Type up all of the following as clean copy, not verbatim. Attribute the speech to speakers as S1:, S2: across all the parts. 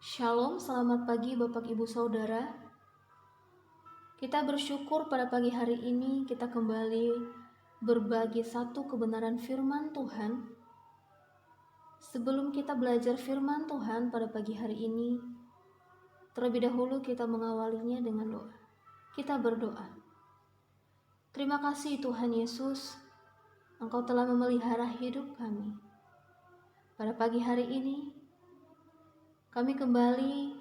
S1: Shalom, selamat pagi Bapak Ibu Saudara. Kita bersyukur pada pagi hari ini kita kembali berbagi satu kebenaran firman Tuhan. Sebelum kita belajar firman Tuhan pada pagi hari ini, terlebih dahulu kita mengawalinya dengan doa. Kita berdoa. Terima kasih Tuhan Yesus, Engkau telah memelihara hidup kami. Pada pagi hari ini, kami kembali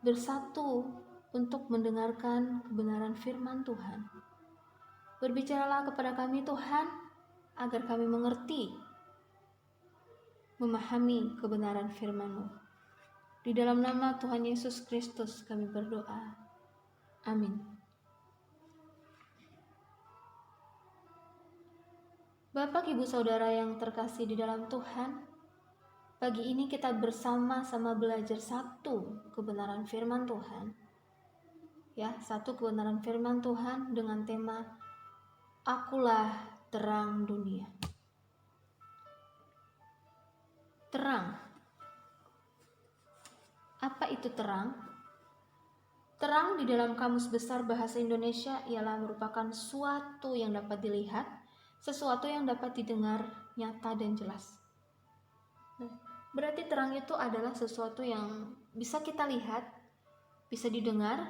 S1: bersatu untuk mendengarkan kebenaran firman Tuhan. Berbicaralah kepada kami Tuhan, agar kami mengerti, memahami kebenaran firman-Mu. Di dalam nama Tuhan Yesus Kristus kami berdoa. Amin. Bapak Ibu Saudara yang terkasih di dalam Tuhan, pagi ini kita bersama-sama belajar satu kebenaran firman Tuhan. Ya, satu kebenaran firman Tuhan dengan tema Akulah terang dunia. Terang. Apa itu terang? Terang di dalam Kamus Besar Bahasa Indonesia ialah merupakan suatu yang dapat dilihat, sesuatu yang dapat didengar, nyata dan jelas. Berarti terang itu adalah sesuatu yang bisa kita lihat, bisa didengar,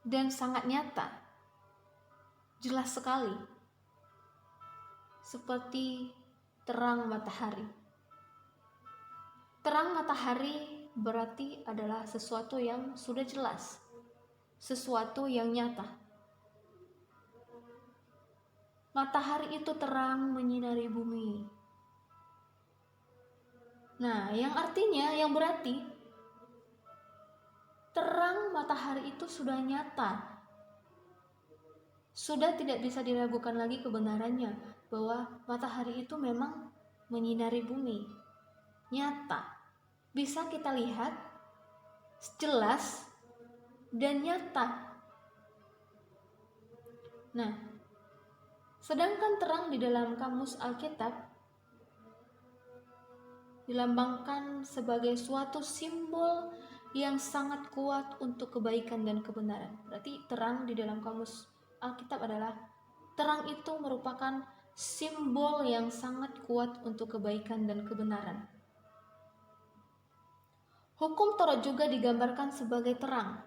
S1: dan sangat nyata, jelas sekali, seperti terang matahari. Terang matahari berarti adalah sesuatu yang sudah jelas, sesuatu yang nyata. Matahari itu terang menyinari bumi. Nah, yang artinya, yang berarti terang matahari itu sudah nyata. Sudah tidak bisa diragukan lagi kebenarannya bahwa matahari itu memang menyinari bumi. Nyata. Bisa kita lihat jelas dan nyata. Nah, sedangkan terang di dalam Kamus Alkitab dilambangkan sebagai suatu simbol yang sangat kuat untuk kebaikan dan kebenaran. Berarti terang di dalam Kamus Alkitab adalah terang itu merupakan simbol yang sangat kuat untuk kebaikan dan kebenaran. Hukum Taurat juga digambarkan sebagai terang.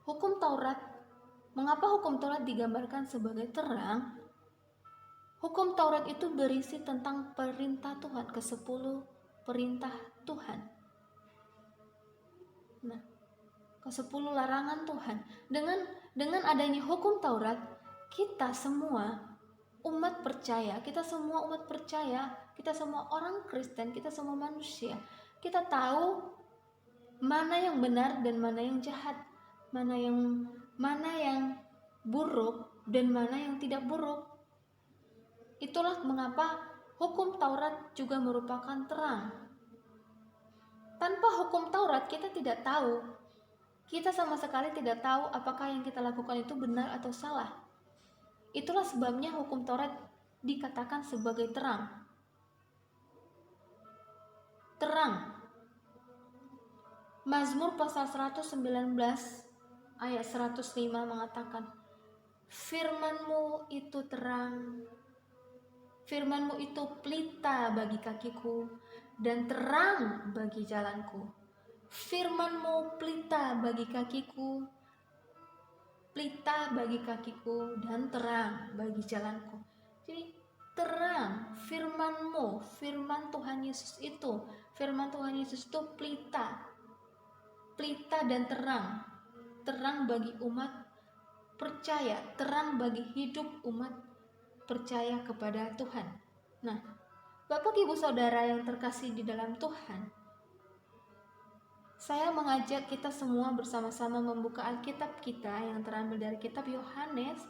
S1: Hukum Taurat, mengapa hukum Taurat digambarkan sebagai terang? Hukum Taurat itu berisi tentang perintah Tuhan, ke-10 perintah Tuhan. Nah, ke-10 larangan Tuhan. Dengan adanya hukum Taurat, kita semua umat percaya, kita semua orang Kristen, kita semua manusia, kita tahu mana yang benar dan mana yang jahat, mana yang buruk dan mana yang tidak buruk. Itulah mengapa hukum Taurat juga merupakan terang. Tanpa hukum Taurat kita tidak tahu, kita sama sekali tidak tahu apakah yang kita lakukan itu benar atau salah. Itulah sebabnya hukum Taurat dikatakan sebagai terang. Terang. Mazmur pasal 119 ayat 105 mengatakan, Firman-Mu itu terang, Firman-Mu itu pelita bagi kakiku dan terang bagi jalanku. Firman-Mu pelita bagi kakiku, pelita bagi kakiku dan terang bagi jalanku. Jadi terang, firman-Mu, firman Tuhan Yesus itu, firman Tuhan Yesus itu pelita dan terang bagi umat percaya, terang bagi hidup umat percaya kepada Tuhan. Nah, Bapak Ibu Saudara yang terkasih di dalam Tuhan, saya mengajak kita semua bersama-sama membuka Alkitab kita yang terambil dari kitab Yohanes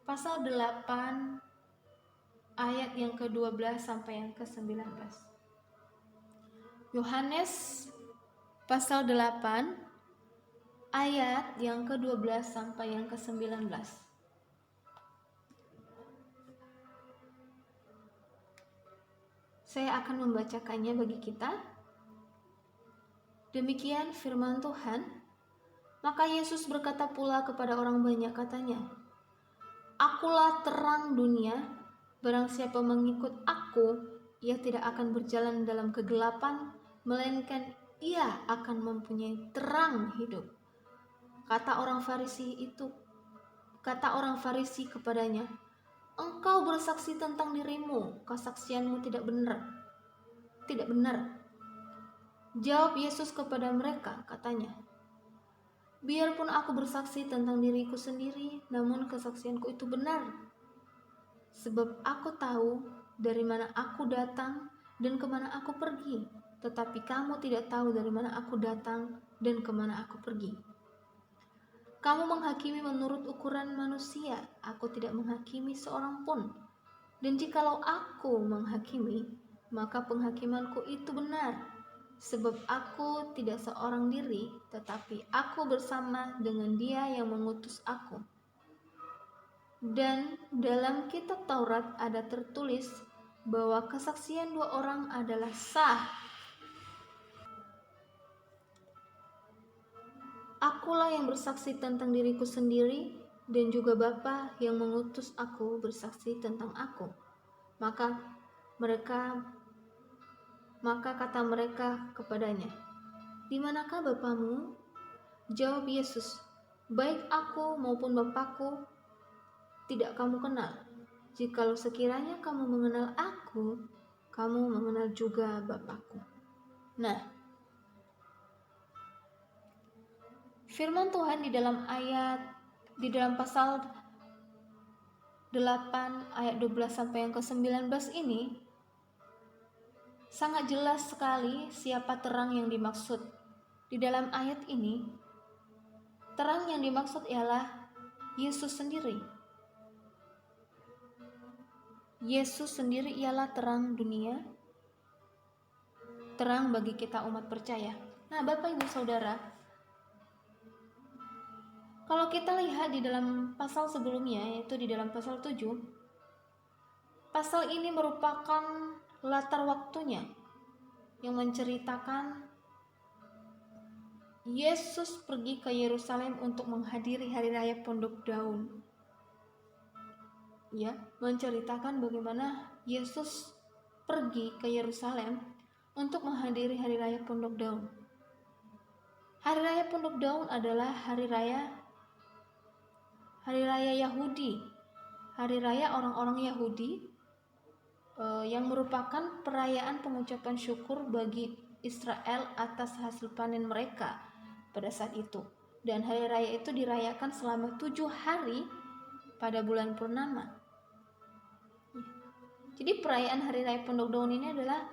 S1: pasal 8 ayat yang ke-12 sampai yang ke-19. Yohanes pasal 8 ayat yang ke-12 sampai yang ke-19. Saya akan membacakannya bagi kita. Demikian firman Tuhan. Maka Yesus berkata pula kepada orang banyak, katanya, Akulah terang dunia, barang siapa mengikut aku, ia tidak akan berjalan dalam kegelapan, melainkan ia akan mempunyai terang hidup. Kata orang Farisi kepadanya, Engkau bersaksi tentang dirimu, kesaksianmu tidak benar. Tidak benar. Jawab Yesus kepada mereka, katanya, Biarpun aku bersaksi tentang diriku sendiri, namun kesaksianku itu benar. Sebab aku tahu dari mana aku datang dan kemana aku pergi, tetapi kamu tidak tahu dari mana aku datang dan kemana aku pergi. Kamu menghakimi menurut ukuran manusia, aku tidak menghakimi seorang pun. Dan jikalau aku menghakimi, maka penghakimanku itu benar. Sebab aku tidak seorang diri, tetapi aku bersama dengan Dia yang mengutus aku. Dan dalam kitab Taurat ada tertulis bahwa kesaksian dua orang adalah sah. Akulah yang bersaksi tentang diriku sendiri, dan juga Bapa yang mengutus aku bersaksi tentang aku. Maka kata mereka kepadanya, Di manakah Bapamu? Jawab Yesus, Baik aku maupun Bapakku tidak kamu kenal. Jikalau sekiranya kamu mengenal aku, kamu mengenal juga Bapakku. Nah, firman Tuhan di dalam pasal 8 ayat 12 sampai yang ke-19 ini sangat jelas sekali siapa terang yang dimaksud. Di dalam ayat ini, terang yang dimaksud ialah Yesus sendiri. Yesus sendiri ialah terang dunia, terang bagi kita umat percaya. Nah, Bapak Ibu Saudara, kalau kita lihat di dalam pasal sebelumnya, yaitu di dalam pasal 7, pasal ini merupakan latar waktunya yang menceritakan Yesus pergi ke Yerusalem untuk menghadiri hari raya Pondok Daun. Ya, menceritakan bagaimana Yesus pergi ke Yerusalem untuk menghadiri hari raya Pondok Daun. Hari raya Pondok Daun adalah hari raya Yahudi, hari raya orang-orang Yahudi yang merupakan perayaan pengucapan syukur bagi Israel atas hasil panen mereka pada saat itu. Dan hari raya itu dirayakan selama 7 hari pada bulan purnama. Jadi perayaan hari raya Pondok Daun ini adalah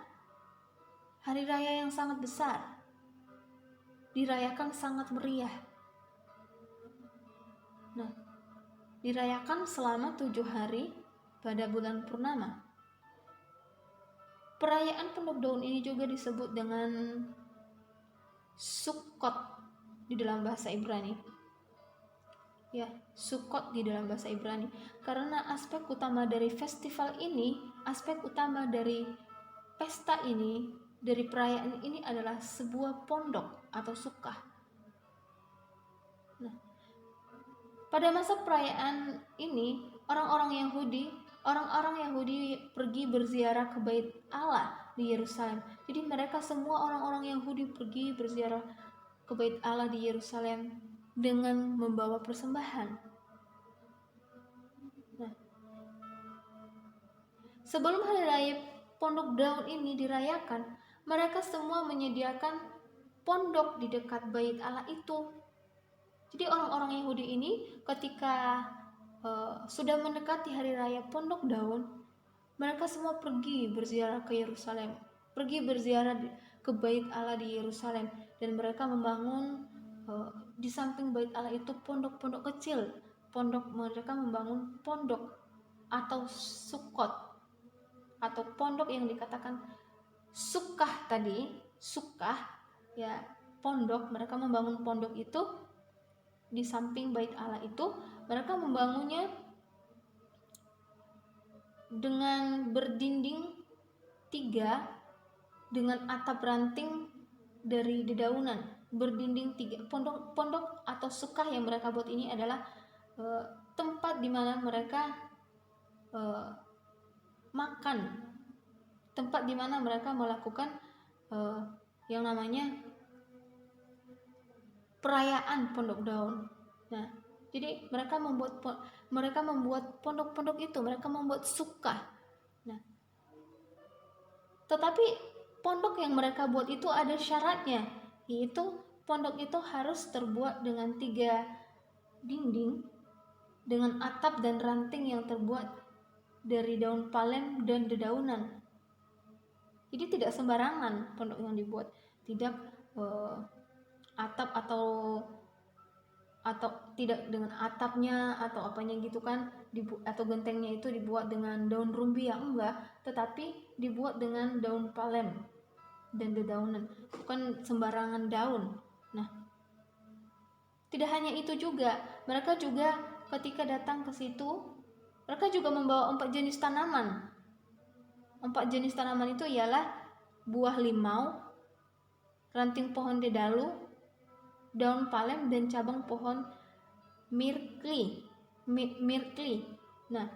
S1: hari raya yang sangat besar, dirayakan sangat meriah. Nah, dirayakan selama 7 hari pada bulan purnama. Perayaan Pondok Daun ini juga disebut dengan Sukkot di dalam bahasa Ibrani. Ya, Sukkot di dalam bahasa Ibrani. Karena aspek utama dari festival ini, aspek utama dari pesta ini, dari perayaan ini adalah sebuah pondok atau sukkah. Nah, pada masa perayaan ini, orang-orang Yahudi pergi berziarah ke Bait Allah di Yerusalem. Jadi mereka semua orang-orang Yahudi pergi berziarah ke Bait Allah di Yerusalem dengan membawa persembahan. Nah, sebelum hari raya Pondok Daun ini dirayakan, mereka semua menyediakan pondok di dekat Bait Allah itu. Jadi orang-orang Yahudi ini ketika sudah mendekati hari raya Pondok Daun, mereka semua pergi berziarah ke Yerusalem, pergi berziarah ke Bait Allah di Yerusalem, dan mereka membangun di samping Bait Allah itu pondok-pondok kecil. Mereka membangun pondok atau Sukkot atau pondok yang dikatakan sukkah tadi, sukkah ya, pondok. Mereka membangun pondok itu di samping Bait Allah itu. Mereka membangunnya dengan berdinding 3 dengan atap ranting dari dedaunan, berdinding 3. Pondok atau sukah yang mereka buat ini adalah tempat di mana mereka makan, tempat di mana mereka melakukan yang namanya perayaan pondok daun. Nah, jadi mereka membuat pondok-pondok itu, mereka membuat sukah. Nah, tetapi pondok yang mereka buat itu ada syaratnya, yaitu pondok itu harus terbuat dengan 3 dinding dengan atap dan ranting yang terbuat dari daun palem dan dedaunan. Jadi tidak sembarangan pondok yang dibuat, tidak atap atau tidak dengan atapnya atau apanya gitu kan, atau gentengnya itu dibuat dengan daun rumbia, enggak, tetapi dibuat dengan daun palem dan dedaunan, bukan sembarangan daun. Nah, tidak hanya itu juga, mereka juga ketika datang ke situ, mereka juga membawa 4 jenis tanaman. 4 jenis tanaman itu ialah buah limau, ranting pohon dedalu, daun palem, dan cabang pohon mirkli. Nah,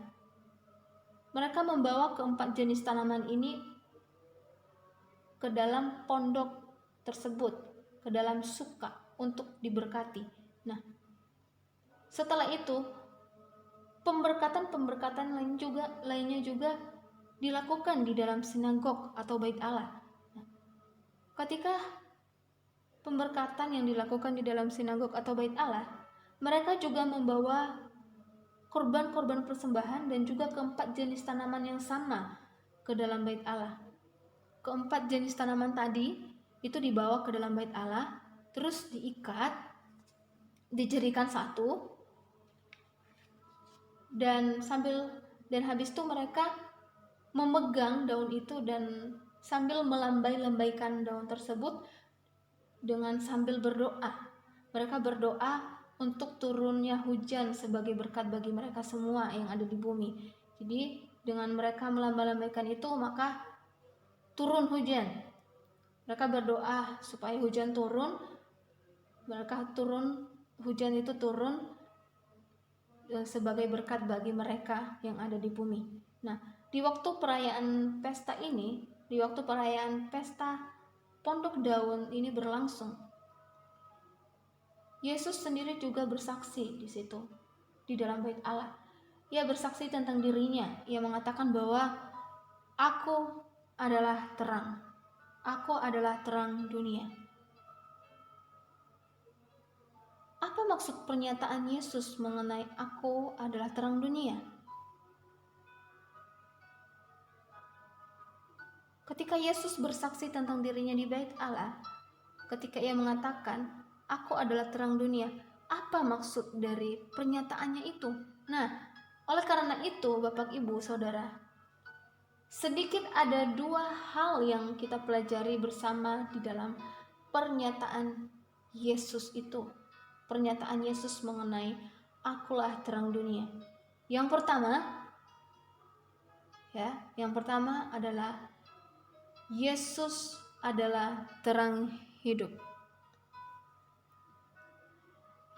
S1: mereka membawa ke-4 jenis tanaman ini ke dalam pondok tersebut, ke dalam suka untuk diberkati. Nah, setelah itu pemberkatan lainnya juga dilakukan di dalam sinagog atau bait Allah. Nah, ketika pemberkatan yang dilakukan di dalam sinagog atau bait Allah, mereka juga membawa korban-korban persembahan dan juga ke-4 jenis tanaman yang sama ke dalam bait Allah. Ke-4 jenis tanaman tadi itu dibawa ke dalam bait Allah, terus diikat, dijerikan satu, dan habis itu mereka memegang daun itu dan sambil melambai-lambaikan daun tersebut dengan sambil berdoa. Mereka berdoa untuk turunnya hujan sebagai berkat bagi mereka semua yang ada di bumi. Jadi dengan mereka melambai-lambaikan itu, maka turun hujan. Mereka berdoa supaya hujan turun. Hujan itu turun sebagai berkat bagi mereka yang ada di bumi. Nah, di waktu perayaan pesta Pondok Daun ini berlangsung, Yesus sendiri juga bersaksi di situ, di dalam bait Allah. Ia bersaksi tentang dirinya. Ia mengatakan bahwa aku adalah terang. Aku adalah terang dunia. Apa maksud pernyataan Yesus mengenai aku adalah terang dunia? Ketika Yesus bersaksi tentang dirinya di bait Allah, ketika ia mengatakan, aku adalah terang dunia, apa maksud dari pernyataannya itu? Nah, oleh karena itu, Bapak, Ibu, Saudara, sedikit ada 2 hal yang kita pelajari bersama di dalam pernyataan Yesus itu. Pernyataan Yesus mengenai akulah terang dunia. Yang pertama adalah Yesus adalah terang hidup.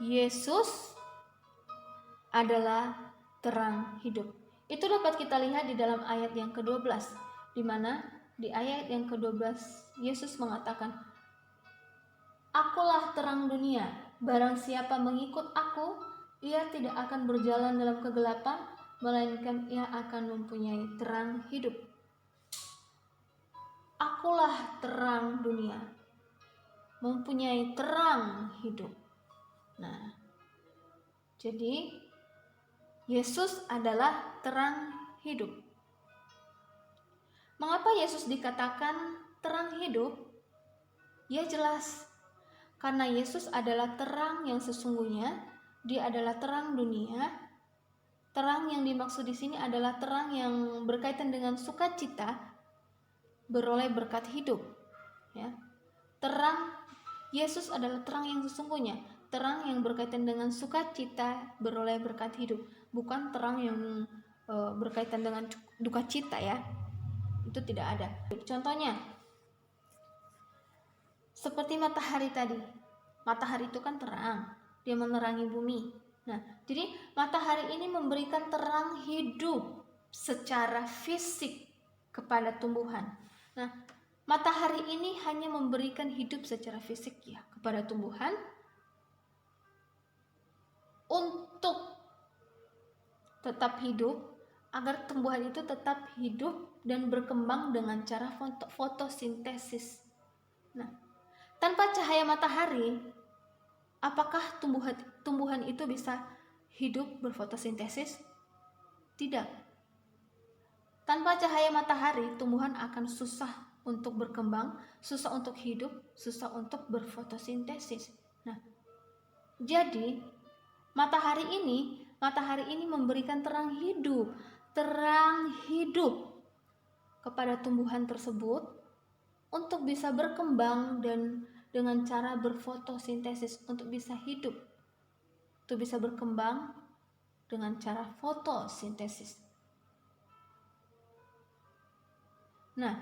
S1: Yesus adalah terang hidup. Itu dapat kita lihat di dalam ayat yang ke-12, di mana di ayat yang ke-12 Yesus mengatakan, akulah terang dunia, barang siapa mengikut aku, ia tidak akan berjalan dalam kegelapan, melainkan ia akan mempunyai terang hidup. Akulah terang dunia, mempunyai terang hidup. Nah, jadi Yesus adalah terang hidup. Mengapa Yesus dikatakan terang hidup? Ya jelas, karena Yesus adalah terang yang sesungguhnya. Dia adalah terang dunia. Terang yang dimaksud di sini adalah terang yang berkaitan dengan sukacita, beroleh berkat hidup. Ya, terang Yesus adalah terang yang sesungguhnya, terang yang berkaitan dengan sukacita, beroleh berkat hidup, bukan terang yang berkaitan dengan duka cita, ya. Itu tidak ada. Contohnya seperti matahari tadi. Matahari itu kan terang, dia menerangi bumi. Nah, jadi matahari ini memberikan terang hidup secara fisik kepada tumbuhan. Nah, matahari ini hanya memberikan hidup secara fisik ya kepada tumbuhan untuk tetap hidup, agar tumbuhan itu tetap hidup dan berkembang dengan cara fotosintesis. Nah, tanpa cahaya matahari, apakah tumbuhan itu bisa hidup berfotosintesis? Tidak. Tanpa cahaya matahari, tumbuhan akan susah untuk berkembang, susah untuk hidup, susah untuk berfotosintesis. Nah, jadi matahari ini memberikan terang hidup kepada tumbuhan tersebut untuk bisa berkembang dan dengan cara berfotosintesis, untuk bisa hidup, untuk bisa berkembang dengan cara fotosintesis. Nah,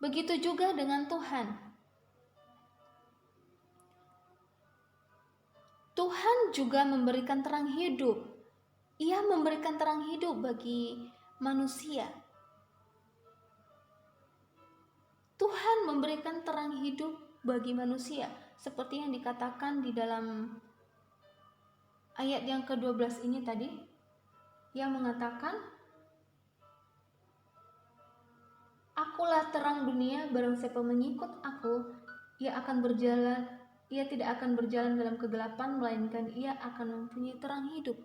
S1: begitu juga dengan Tuhan. Tuhan juga memberikan terang hidup. Ia memberikan terang hidup bagi manusia. Tuhan memberikan terang hidup bagi manusia, seperti yang dikatakan di dalam ayat yang ke-12 ini tadi, yang mengatakan, "Akulah terang dunia, barang siapa mengikut aku, ia tidak akan berjalan dalam kegelapan, melainkan ia akan mempunyai terang hidup."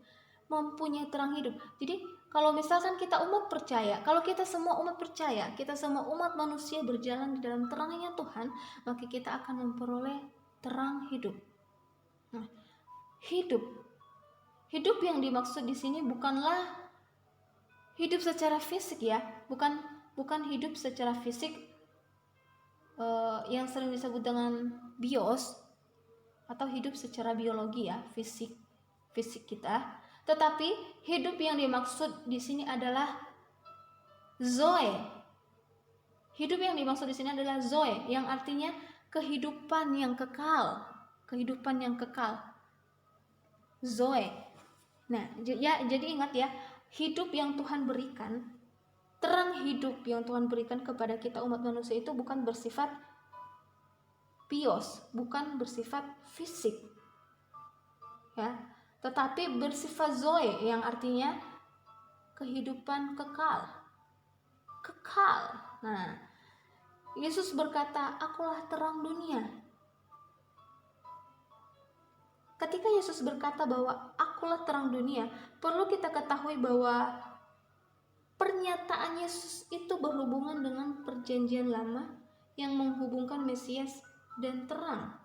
S1: Mempunyai terang hidup. Jadi kalau misalkan kita umat percaya, kalau kita semua umat percaya, kita semua umat manusia berjalan di dalam terangnya Tuhan, maka kita akan memperoleh terang hidup. Nah, hidup yang dimaksud di sini bukanlah hidup secara fisik ya, bukan hidup secara fisik yang sering disebut dengan bios atau hidup secara biologi ya, fisik kita. Tetapi hidup yang dimaksud di sini adalah zoe. Hidup yang dimaksud di sini adalah zoe, yang artinya kehidupan yang kekal, kehidupan yang kekal. Zoe. Nah, jadi ingat ya, hidup yang Tuhan berikan, terang hidup yang Tuhan berikan kepada kita umat manusia itu bukan bersifat bios, bukan bersifat fisik. Ya, tetapi bersifat zoe, yang artinya kehidupan kekal. Nah, Yesus berkata, "Akulah terang dunia." Ketika Yesus berkata bahwa akulah terang dunia, perlu kita ketahui bahwa pernyataan Yesus itu berhubungan dengan perjanjian lama yang menghubungkan Mesias dan terang.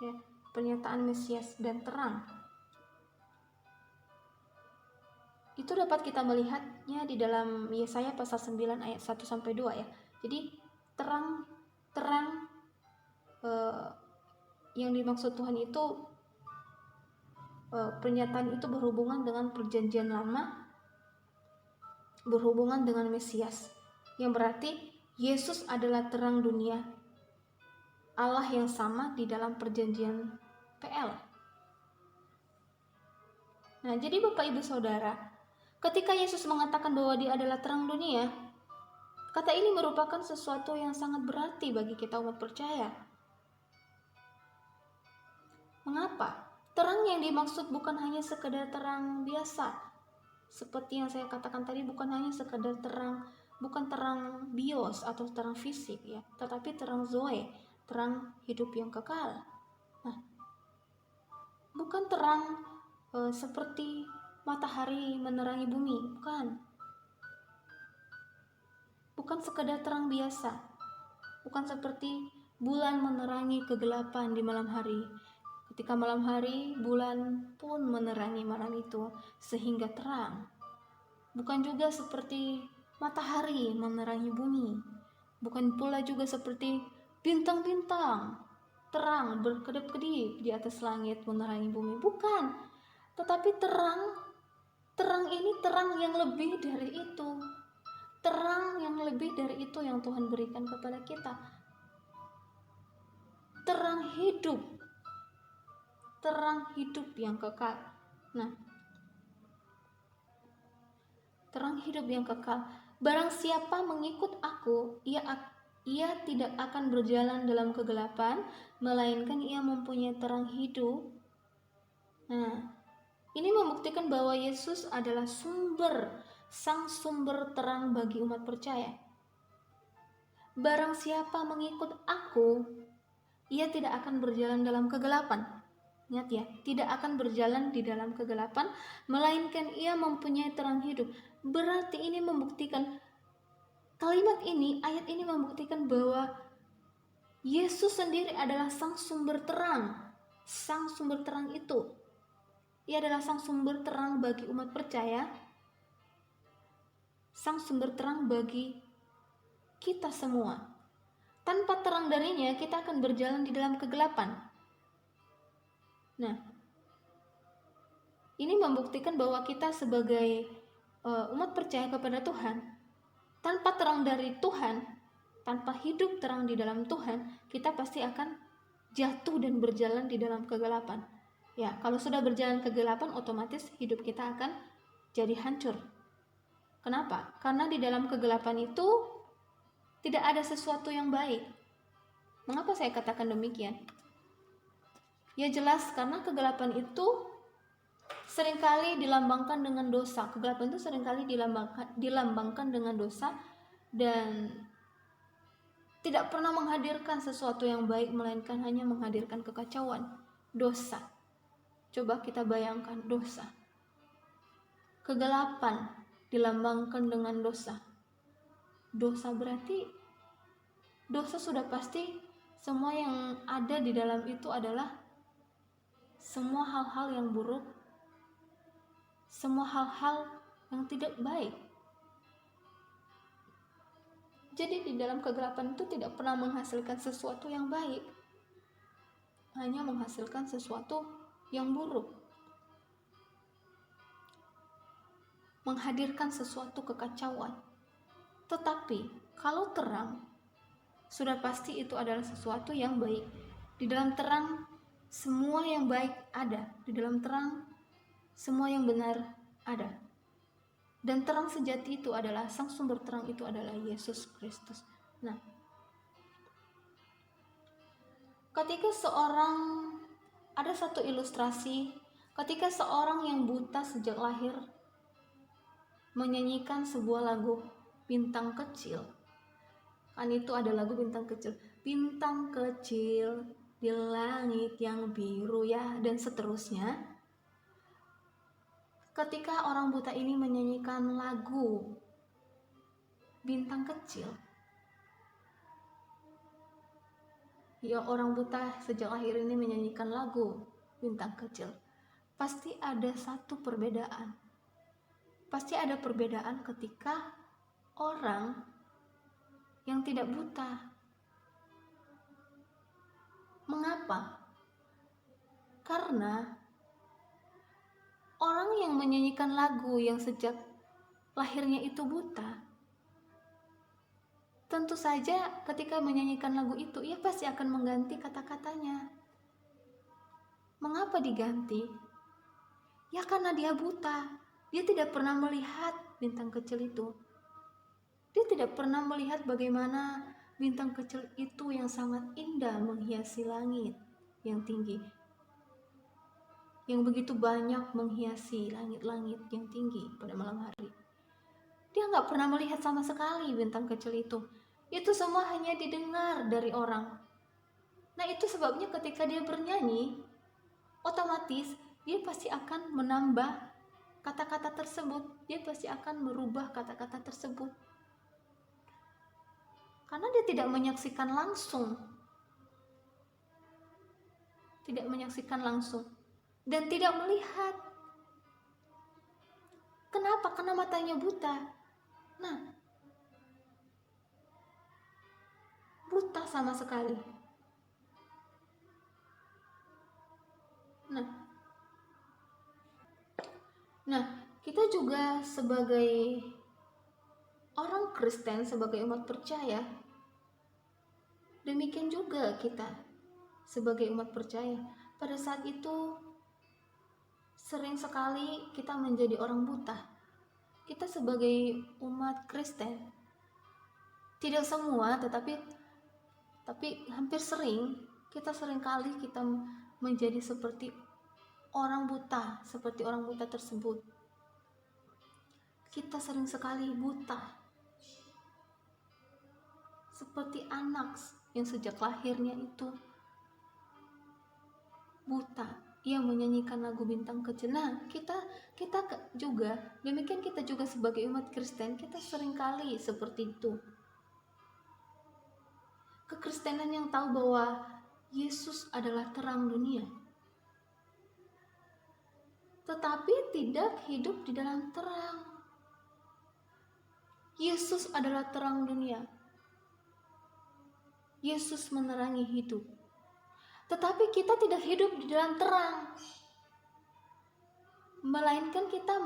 S1: Ya, pernyataan Mesias dan terang. Itu dapat kita melihatnya di dalam Yesaya pasal 9 ayat 1-2 ya. Jadi terang yang dimaksud Tuhan itu, pernyataan itu berhubungan dengan perjanjian lama, berhubungan dengan Mesias, yang berarti Yesus adalah terang dunia, Allah yang sama di dalam perjanjian PL. Nah, jadi Bapak Ibu Saudara, ketika Yesus mengatakan bahwa dia adalah terang dunia, kata ini merupakan sesuatu yang sangat berarti bagi kita umat percaya. Mengapa? Terang yang dimaksud bukan hanya sekedar terang biasa. Seperti yang saya katakan tadi, bukan hanya sekedar terang, bukan terang bios atau terang fisik ya, tetapi terang zoe, terang hidup yang kekal. Nah, bukan terang seperti matahari menerangi bumi, bukan sekedar terang biasa, bukan seperti bulan menerangi kegelapan di malam hari. Ketika malam hari, bulan pun menerangi malam itu sehingga terang. Bukan juga seperti matahari menerangi bumi, bukan pula juga seperti bintang-bintang terang berkedip-kedip di atas langit menerangi bumi, bukan. Tetapi terang terang ini terang yang lebih dari itu. Terang yang lebih dari itu yang Tuhan berikan kepada kita. Terang hidup. Terang hidup yang kekal. Nah, terang hidup yang kekal. Barang siapa mengikut aku, ia tidak akan berjalan dalam kegelapan, melainkan ia mempunyai terang hidup. Nah, ini membuktikan bahwa Yesus adalah sang sumber terang bagi umat percaya. Barang siapa mengikut aku, ia tidak akan berjalan dalam kegelapan. Ingat ya, tidak akan berjalan di dalam kegelapan, melainkan ia mempunyai terang hidup. Berarti ini membuktikan, ayat ini membuktikan bahwa Yesus sendiri adalah sang sumber terang. Sang sumber terang itu, ia adalah sang sumber terang bagi umat percaya, sang sumber terang bagi kita semua. Tanpa terang darinya, kita akan berjalan di dalam kegelapan. Nah, ini membuktikan bahwa kita sebagai umat percaya kepada Tuhan, tanpa terang dari Tuhan, tanpa hidup terang di dalam Tuhan, kita pasti akan jatuh dan berjalan di dalam kegelapan. Ya, kalau sudah berjalan kegelapan, otomatis hidup kita akan jadi hancur. Kenapa? Karena di dalam kegelapan itu tidak ada sesuatu yang baik. Mengapa saya katakan demikian? Ya jelas, karena kegelapan itu seringkali dilambangkan dengan dosa. Kegelapan itu seringkali dilambangkan dengan dosa dan tidak pernah menghadirkan sesuatu yang baik, melainkan hanya menghadirkan kekacauan, dosa. Coba kita bayangkan dosa. Kegelapan dilambangkan dengan dosa. Dosa berarti dosa sudah pasti semua yang ada di dalam itu adalah semua hal-hal yang buruk, semua hal-hal yang tidak baik. Jadi di dalam kegelapan itu tidak pernah menghasilkan sesuatu yang baik, hanya menghasilkan sesuatu yang buruk, menghadirkan sesuatu kekacauan. Tetapi kalau terang, sudah pasti itu adalah sesuatu yang baik. Di dalam terang semua yang baik ada, di dalam terang semua yang benar ada. Dan terang sejati itu adalah, sang sumber terang itu adalah Yesus Kristus. Nah, ketika ada satu ilustrasi, ketika seorang yang buta sejak lahir menyanyikan sebuah lagu Bintang Kecil. Kan itu ada lagu Bintang Kecil. Bintang kecil di langit yang biru ya, dan seterusnya. Ketika orang buta ini menyanyikan lagu Bintang Kecil, ya, orang buta sejak lahir ini menyanyikan lagu Bintang Kecil, pasti ada satu perbedaan. Pasti ada perbedaan ketika orang yang tidak buta. Mengapa? Karena orang yang menyanyikan lagu yang sejak lahirnya itu buta, tentu saja ketika menyanyikan lagu itu, ia pasti akan mengganti kata-katanya. Mengapa diganti? Ya karena dia buta. Dia tidak pernah melihat bintang kecil itu. Dia tidak pernah melihat bagaimana bintang kecil itu yang sangat indah menghiasi langit yang tinggi, yang begitu banyak menghiasi langit-langit yang tinggi pada malam hari. Dia nggak pernah melihat sama sekali bintang kecil itu. Itu semua hanya didengar dari orang. Nah, itu sebabnya ketika dia bernyanyi, otomatis dia pasti akan menambah kata-kata tersebut. Dia pasti akan merubah kata-kata tersebut. Karena dia tidak menyaksikan langsung. Tidak menyaksikan langsung. Dan tidak melihat. Kenapa? Karena matanya buta. Nah, buta sama sekali. Nah, kita juga sebagai orang Kristen, sebagai umat percaya, demikian juga kita sebagai umat percaya. Pada saat itu sering sekali kita menjadi orang buta. Kita sebagai umat Kristen, tidak semua, tetapi hampir sering, kita seringkali kita menjadi seperti orang buta, seperti orang buta tersebut. Kita sering sekali buta, seperti anak yang sejak lahirnya itu buta. Ia menyanyikan lagu Bintang Kecil. Nah, kita juga demikian, kita juga sebagai umat Kristen, kita seringkali seperti itu. Kekristenan yang tahu bahwa Yesus adalah terang dunia, tetapi tidak hidup di dalam terang. Yesus adalah terang dunia. Yesus menerangi hidup. Tetapi kita tidak hidup di dalam terang, melainkan kita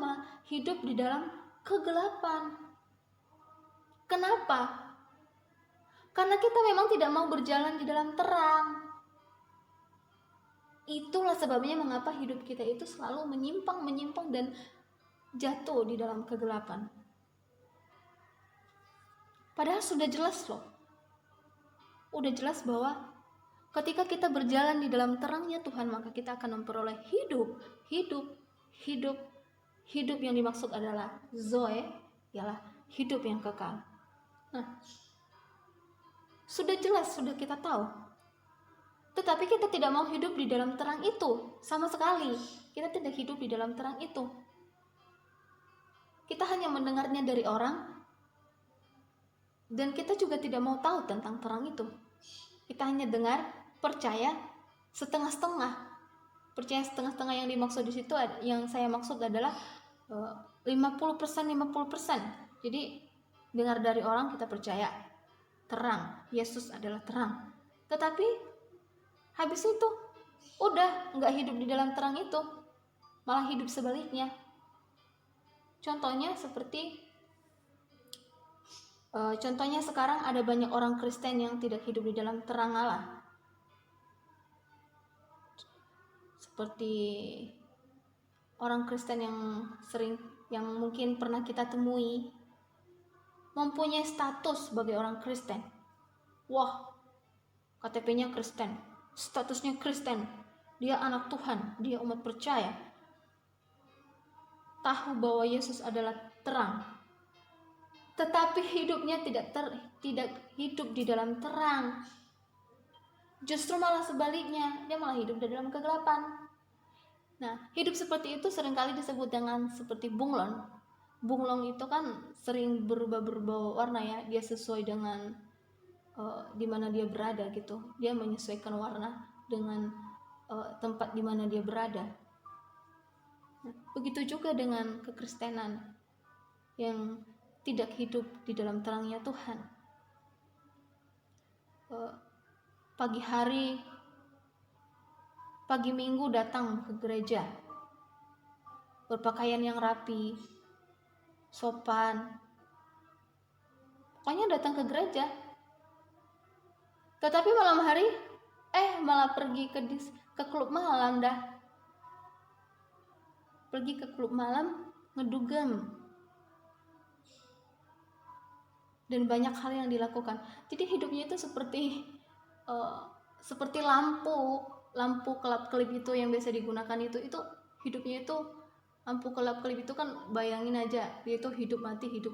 S1: hidup di dalam kegelapan. Kenapa? Karena kita memang tidak mau berjalan di dalam terang. Itulah sebabnya mengapa hidup kita itu selalu menyimpang dan jatuh di dalam kegelapan. Padahal sudah jelas loh. Udah jelas bahwa ketika kita berjalan di dalam terangnya Tuhan, maka kita akan memperoleh hidup yang dimaksud adalah Zoe, ialah hidup yang kekal. Nah, sudah jelas, sudah kita tahu. Tetapi kita tidak mau hidup di dalam terang itu sama sekali. Kita tidak hidup di dalam terang itu. Kita hanya mendengarnya dari orang, dan kita juga tidak mau tahu tentang terang itu. Kita hanya dengar, percaya setengah-setengah. Percaya setengah-setengah yang dimaksud di situ, yang saya maksud adalah 50%. Jadi dengar dari orang, kita percaya terang, Yesus adalah terang. Tetapi habis itu udah nggak hidup di dalam terang itu, malah hidup sebaliknya. Contohnya sekarang ada banyak orang Kristen yang tidak hidup di dalam terang Allah. Seperti orang Kristen yang mungkin pernah kita temui, mempunyai status sebagai orang Kristen. Wah, KTP-nya Kristen, statusnya Kristen, dia anak Tuhan, dia umat percaya, tahu bahwa Yesus adalah terang, tetapi hidupnya tidak hidup di dalam terang. Justru malah sebaliknya, dia malah hidup di dalam kegelapan. Nah, hidup seperti itu seringkali disebut dengan seperti bunglon. Bunglon itu kan sering berubah warna ya, dia sesuai dengan di mana dia berada gitu. Dia menyesuaikan warna dengan tempat di mana dia berada. Nah, begitu juga dengan kekristenan yang tidak hidup di dalam terangnya Tuhan. Pagi minggu datang ke gereja, berpakaian yang rapi, sopan, pokoknya datang ke gereja. Tetapi malam hari malah pergi ke klub malam dah. Pergi ke klub malam, ngedugem, dan banyak hal yang dilakukan. Jadi hidupnya itu seperti lampu kelap-kelip itu yang biasa digunakan itu hidupnya itu lampu kelap-kelip itu kan, bayangin aja dia itu hidup mati gitu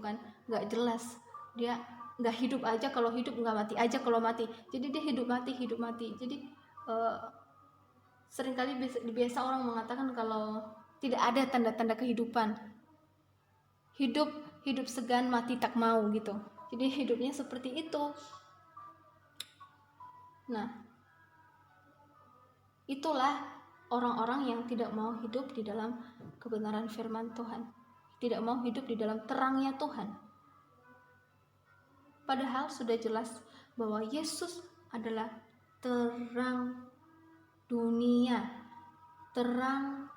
S1: kan, nggak jelas. Dia nggak hidup aja kalau hidup, nggak mati aja kalau mati. Jadi dia hidup mati. Jadi seringkali biasa orang mengatakan kalau tidak ada tanda-tanda kehidupan. Hidup segan, mati tak mau gitu. Jadi hidupnya seperti itu. Nah, itulah orang-orang yang tidak mau hidup di dalam kebenaran firman Tuhan, tidak mau hidup di dalam terangnya Tuhan. Padahal sudah jelas bahwa Yesus adalah terang dunia, terang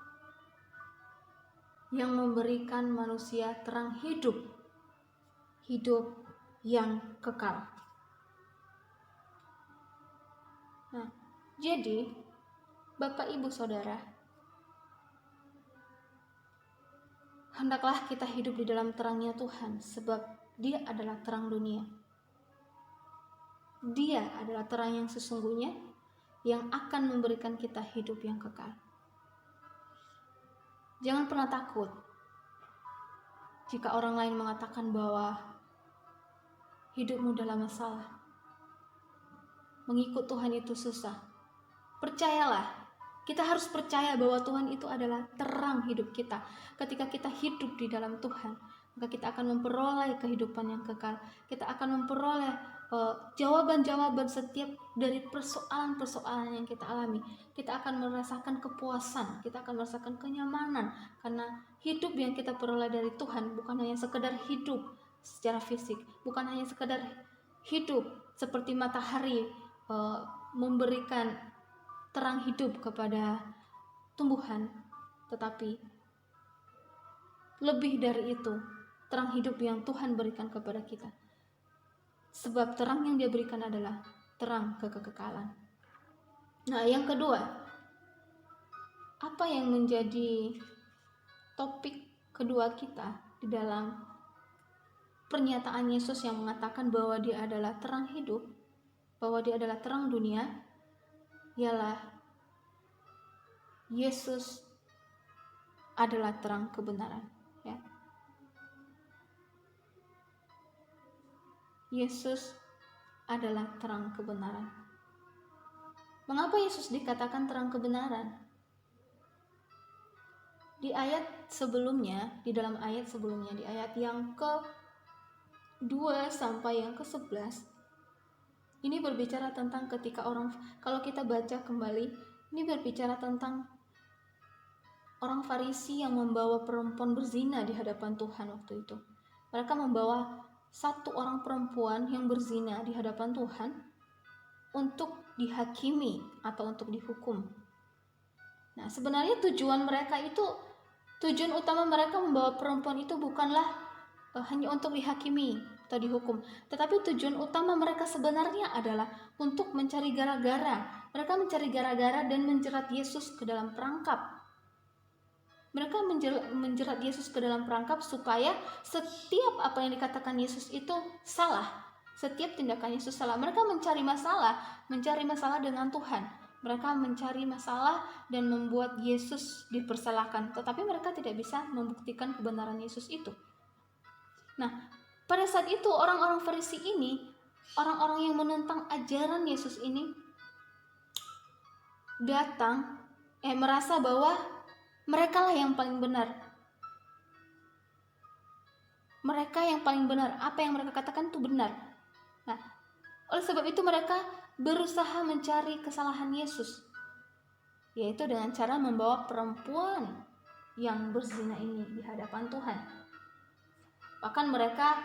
S1: yang memberikan manusia terang hidup yang kekal. Nah, jadi Bapak Ibu Saudara, hendaklah kita hidup di dalam terangnya Tuhan, sebab Dia adalah terang dunia. Dia adalah terang yang sesungguhnya yang akan memberikan kita hidup yang kekal. Jangan pernah takut jika orang lain mengatakan bahwa hidupmu dalam masalah. Mengikut Tuhan itu susah. Percayalah, kita harus percaya bahwa Tuhan itu adalah terang hidup kita. Ketika kita hidup di dalam Tuhan, maka kita akan memperoleh kehidupan yang kekal. Kita akan memperoleh jawaban-jawaban setiap dari persoalan-persoalan yang kita alami. Kita akan merasakan kepuasan, kita akan merasakan kenyamanan, karena hidup yang kita peroleh dari Tuhan bukan hanya sekedar hidup secara fisik, bukan hanya sekedar hidup seperti matahari memberikan terang hidup kepada tumbuhan, tetapi lebih dari itu, terang hidup yang Tuhan berikan kepada kita. Sebab terang yang Dia berikan adalah terang kekekalan. Nah, yang kedua, apa yang menjadi topik kedua kita di dalam pernyataan Yesus yang mengatakan bahwa Dia adalah terang hidup, bahwa Dia adalah terang dunia, ialah Yesus adalah terang kebenaran, ya. Yesus adalah terang kebenaran. Mengapa Yesus dikatakan terang kebenaran? Di ayat sebelumnya, di dalam ayat sebelumnya, di ayat yang ke-2 sampai yang ke-11, ini berbicara tentang ketika orang, kalau kita baca kembali, ini berbicara tentang orang Farisi yang membawa perempuan berzina di hadapan Tuhan waktu itu. Mereka membawa satu orang perempuan yang berzina di hadapan Tuhan untuk dihakimi atau untuk dihukum. Nah, sebenarnya tujuan utama mereka membawa perempuan itu bukanlah hanya untuk dihakimi atau dihukum, tetapi tujuan utama mereka sebenarnya adalah untuk mencari gara-gara. Mereka mencari gara-gara dan menjerat Yesus ke dalam perangkap. Mereka menjerat Yesus ke dalam perangkap supaya setiap apa yang dikatakan Yesus itu salah. Setiap tindakan Yesus salah. Mereka mencari masalah dengan Tuhan. Mereka mencari masalah dan membuat Yesus dipersalahkan. Tetapi mereka tidak bisa membuktikan kebenaran Yesus itu. Nah, pada saat itu orang-orang Farisi ini, orang-orang yang menentang ajaran Yesus ini datang merasa bahwa mereka lah yang paling benar. Mereka yang paling benar. Apa yang mereka katakan itu benar. Nah, oleh sebab itu mereka berusaha mencari kesalahan Yesus, yaitu dengan cara membawa perempuan yang berzina ini di hadapan Tuhan. Bahkan mereka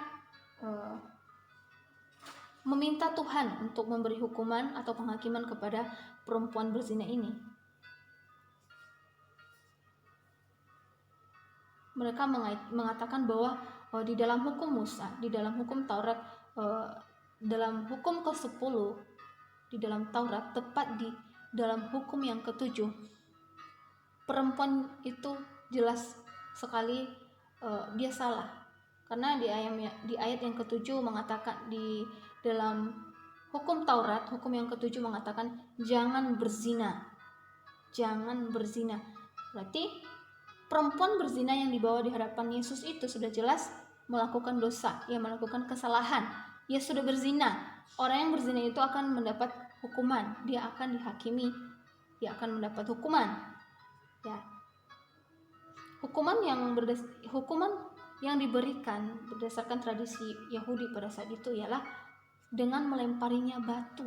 S1: meminta Tuhan untuk memberi hukuman atau penghakiman kepada perempuan berzina ini. Mereka mengatakan bahwa di dalam hukum Musa, di dalam hukum Taurat, dalam hukum ke-10 di dalam Taurat, tepat di dalam hukum yang ke-7, perempuan itu jelas sekali dia salah. Karena di ayat yang ke-7 mengatakan, di dalam hukum Taurat, hukum yang ke-7 mengatakan jangan berzina. Jangan berzina. Berarti perempuan berzina yang dibawa di hadapan Yesus itu sudah jelas melakukan dosa, ia melakukan kesalahan, ia sudah berzina. Orang yang berzina itu akan mendapat hukuman, dia akan dihakimi, dia akan mendapat hukuman. Ya. Hukuman yang diberikan berdasarkan tradisi Yahudi pada saat itu ialah dengan melemparinya batu.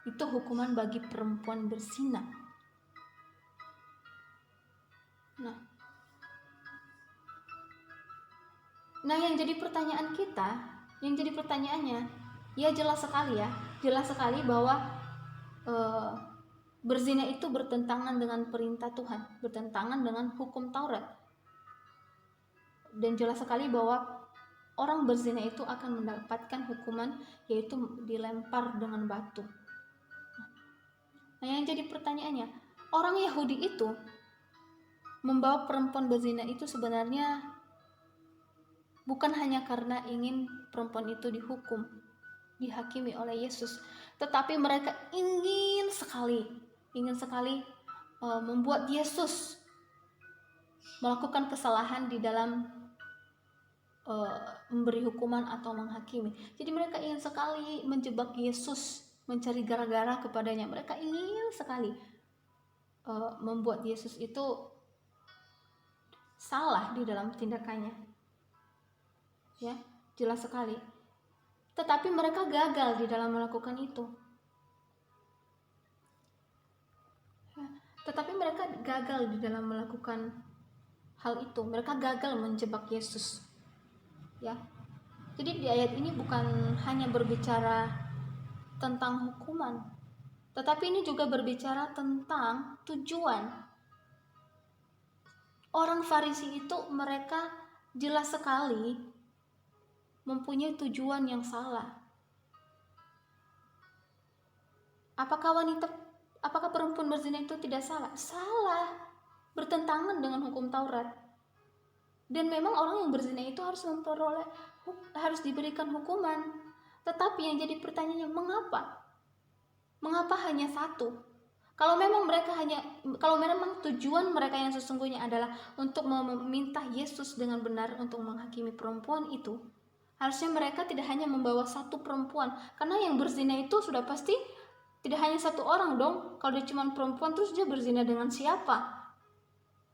S1: Itu hukuman bagi perempuan berzina. Nah, yang jadi pertanyaannya, ya jelas sekali bahwa Berzina itu bertentangan dengan perintah Tuhan, bertentangan dengan hukum Taurat. Dan jelas sekali bahwa orang berzina itu akan mendapatkan hukuman, yaitu dilempar dengan batu. Nah, yang jadi pertanyaannya, orang Yahudi itu membawa perempuan berzina itu sebenarnya bukan hanya karena ingin perempuan itu dihukum, dihakimi oleh Yesus, tetapi mereka ingin sekali membuat Yesus melakukan kesalahan di dalam memberi hukuman atau menghakimi. Jadi mereka ingin sekali menjebak Yesus, mencari gara-gara kepadanya. Mereka ingin sekali membuat Yesus itu salah di dalam tindakannya. Ya, jelas sekali. Tetapi mereka gagal di dalam melakukan itu. Tetapi mereka gagal di dalam melakukan hal itu. Mereka gagal menjebak Yesus. Ya. Jadi di ayat ini bukan hanya berbicara tentang hukuman, tetapi ini juga berbicara tentang tujuan. Orang Farisi itu mereka jelas sekali mempunyai tujuan yang salah. Apakah perempuan berzina itu tidak salah? Salah, bertentangan dengan hukum Taurat. Dan memang orang yang berzina itu harus diberikan hukuman. Tetapi yang jadi pertanyaannya, mengapa? Mengapa hanya satu? Kalau memang tujuan mereka yang sesungguhnya adalah untuk meminta Yesus dengan benar untuk menghakimi perempuan itu, harusnya mereka tidak hanya membawa satu perempuan, karena yang berzina itu sudah pasti tidak hanya satu orang dong. Kalau dia cuma perempuan, terus dia berzina dengan siapa?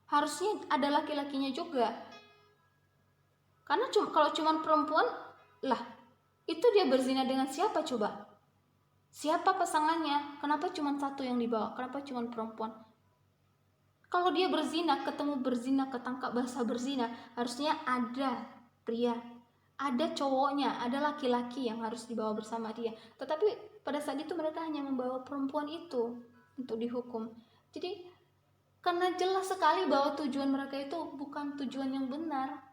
S1: Harusnya ada laki-lakinya juga. Karena kalau cuma perempuan, lah itu dia berzina dengan siapa coba? Siapa pasangannya? Kenapa cuma satu yang dibawa? Kenapa cuma perempuan? Kalau dia ketangkap basah berzina, harusnya ada pria, ada cowoknya, ada laki-laki yang harus dibawa bersama dia. Tetapi pada saat itu mereka hanya membawa perempuan itu untuk dihukum. Jadi karena jelas sekali bahwa tujuan mereka itu bukan tujuan yang benar.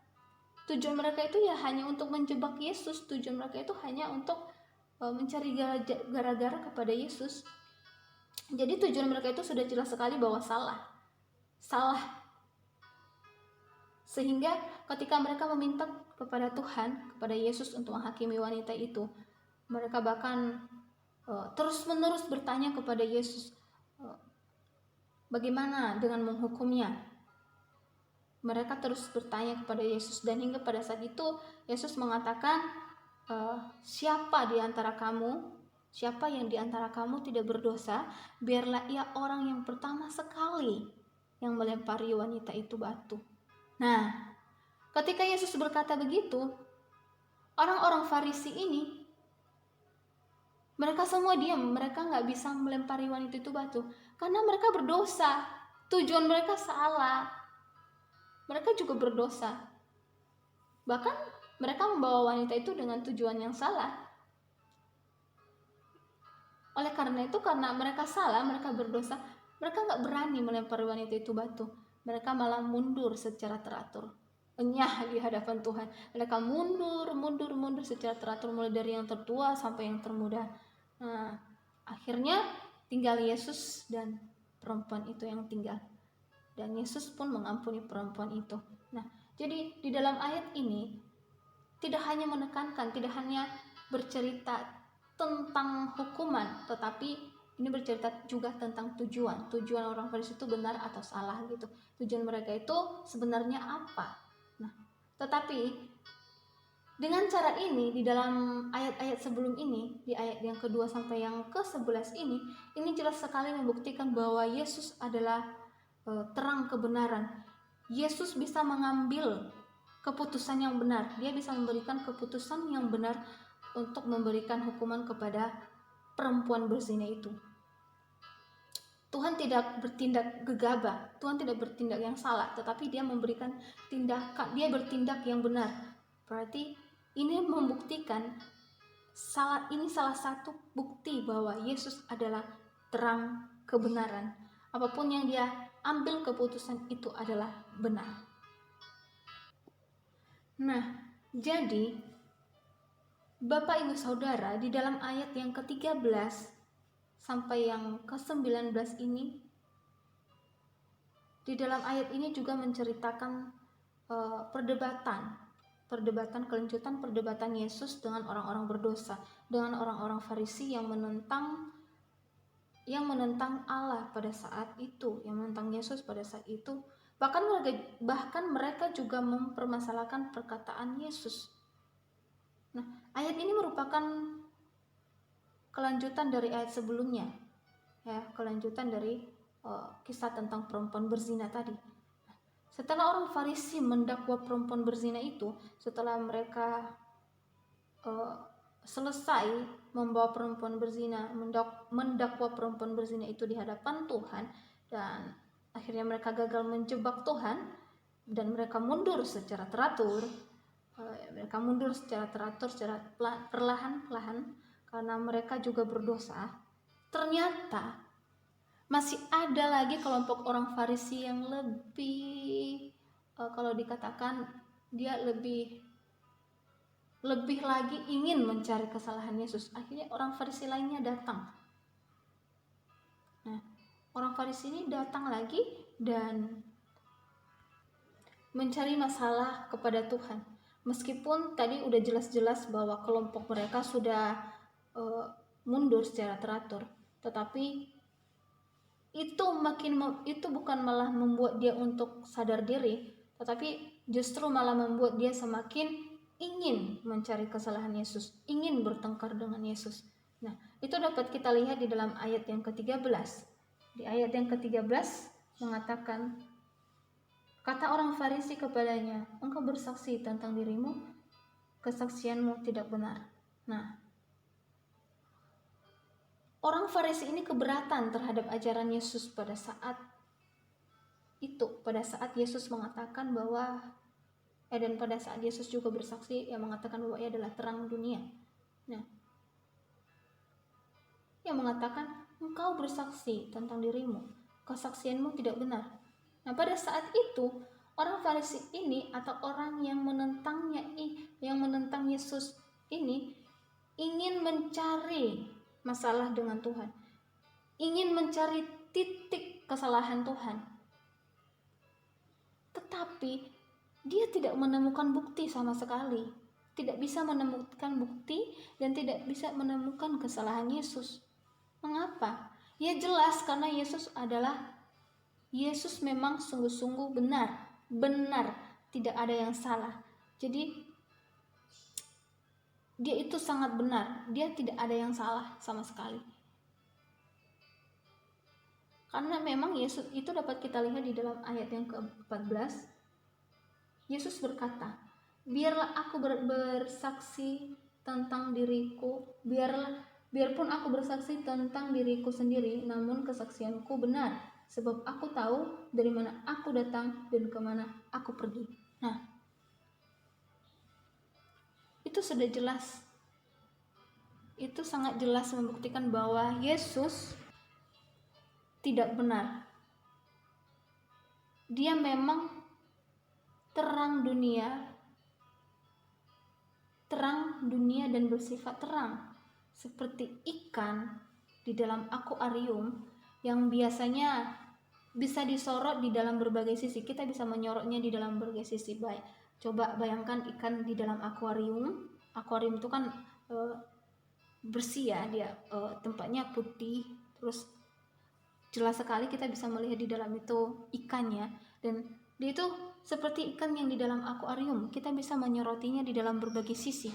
S1: Tujuan mereka itu ya hanya untuk menjebak Yesus. Tujuan mereka itu hanya untuk mencari gara-gara kepada Yesus. Jadi tujuan mereka itu sudah jelas sekali bahwa salah. Sehingga ketika mereka meminta kepada Tuhan, kepada Yesus untuk menghakimi wanita itu, mereka bahkan terus-menerus bertanya kepada Yesus, bagaimana dengan menghukumnya? Mereka terus bertanya kepada Yesus, dan hingga pada saat itu Yesus mengatakan, siapa yang di antara kamu tidak berdosa, biarlah ia orang yang pertama sekali yang melempari wanita itu batu. Nah, ketika Yesus berkata begitu, orang-orang Farisi ini mereka semua diam. Mereka nggak bisa melempari wanita itu batu karena mereka berdosa. Tujuan mereka salah. Mereka juga berdosa. Bahkan mereka membawa wanita itu dengan tujuan yang salah. Oleh karena itu, karena mereka salah, mereka berdosa, mereka nggak berani melempari wanita itu batu. Mereka malah mundur secara teratur, enyah di hadapan Tuhan. Mereka mundur secara teratur, mulai dari yang tertua sampai yang termuda. Nah, akhirnya tinggal Yesus dan perempuan itu yang tinggal. Dan Yesus pun mengampuni perempuan itu. Nah, jadi di dalam ayat ini tidak hanya menekankan, tidak hanya bercerita tentang hukuman, tetapi ini bercerita juga tentang tujuan. Tujuan orang Farisi itu benar atau salah gitu. Tujuan mereka itu sebenarnya apa? Nah, tetapi dengan cara ini, di dalam ayat-ayat sebelum ini, di ayat yang kedua sampai yang ke-11 ini jelas sekali membuktikan bahwa Yesus adalah terang kebenaran. Yesus bisa mengambil keputusan yang benar. Dia bisa memberikan keputusan yang benar untuk memberikan hukuman kepada perempuan berzina itu. Tuhan tidak bertindak gegabah, Tuhan tidak bertindak yang salah, tetapi dia memberikan tindakan, dia bertindak yang benar. Berarti ini membuktikan salah satu bukti bahwa Yesus adalah terang kebenaran. Apapun yang dia ambil keputusan itu adalah benar. Nah, jadi Bapak Ibu Saudara, di dalam ayat yang ke-13 sampai yang ke-19 ini, di dalam ayat ini juga menceritakan perdebatan kelanjutan perdebatan Yesus dengan orang-orang berdosa, dengan orang-orang Farisi yang menentang Allah pada saat itu, yang menentang Yesus pada saat itu. Bahkan mereka juga mempermasalahkan perkataan Yesus. Nah, ayat ini merupakan kelanjutan dari ayat sebelumnya, ya, kelanjutan dari kisah tentang perempuan berzina tadi. Setelah orang Farisi mendakwa perempuan berzina itu, setelah mereka selesai membawa perempuan berzina, mendakwa perempuan berzina itu di hadapan Tuhan, dan akhirnya mereka gagal menjebak Tuhan, dan mereka mundur secara teratur, secara perlahan-lahan, karena mereka juga berdosa. Ternyata masih ada lagi kelompok orang Farisi yang lebih, kalau dikatakan dia lebih lagi ingin mencari kesalahan Yesus. Akhirnya orang Farisi lainnya datang. Nah, orang Farisi ini datang lagi dan mencari masalah kepada Tuhan. Meskipun tadi udah jelas-jelas bahwa kelompok mereka sudah mundur secara teratur, tetapi itu bukan malah membuat dia untuk sadar diri, tetapi justru malah membuat dia semakin ingin mencari kesalahan Yesus, ingin bertengkar dengan Yesus. Nah, itu dapat kita lihat di dalam ayat yang ke-13. Di ayat yang ke-13 mengatakan, kata orang Farisi kepadanya, engkau bersaksi tentang dirimu, kesaksianmu tidak benar. Nah, orang Farisi ini keberatan terhadap ajaran Yesus pada saat itu, pada saat Yesus mengatakan bahwa dan pada saat Yesus juga bersaksi yang mengatakan bahwa ia adalah terang dunia. Nah, yang mengatakan engkau bersaksi tentang dirimu, kesaksianmu tidak benar. Nah, pada saat itu orang Farisi ini atau orang yang menentangnya, yang menentang Yesus ini ingin mencari masalah dengan Tuhan, ingin mencari titik kesalahan Tuhan, tetapi dia tidak menemukan bukti sama sekali, tidak bisa menemukan bukti dan tidak bisa menemukan kesalahan Yesus. Mengapa? Ya jelas, karena Yesus memang sungguh-sungguh benar, tidak ada yang salah. Jadi dia itu sangat benar, dia tidak ada yang salah sama sekali. Karena memang Yesus itu dapat kita lihat di dalam ayat yang ke-14. Yesus berkata, biarlah aku bersaksi tentang diriku, biarpun aku bersaksi tentang diriku sendiri, namun kesaksianku benar, sebab aku tahu dari mana aku datang dan kemana aku pergi. Nah, itu sudah jelas, itu sangat jelas membuktikan bahwa Yesus tidak benar. Dia memang terang dunia dan bersifat terang, seperti ikan di dalam akuarium yang biasanya bisa disorot di dalam berbagai sisi. Kita bisa menyorotnya di dalam berbagai sisi. Baik, coba bayangkan ikan di dalam akuarium. Akuarium itu kan bersih ya, dia tempatnya putih, terus jelas sekali kita bisa melihat di dalam itu ikannya, dan dia itu seperti ikan yang di dalam akuarium. Kita bisa menyorotinya di dalam berbagai sisi.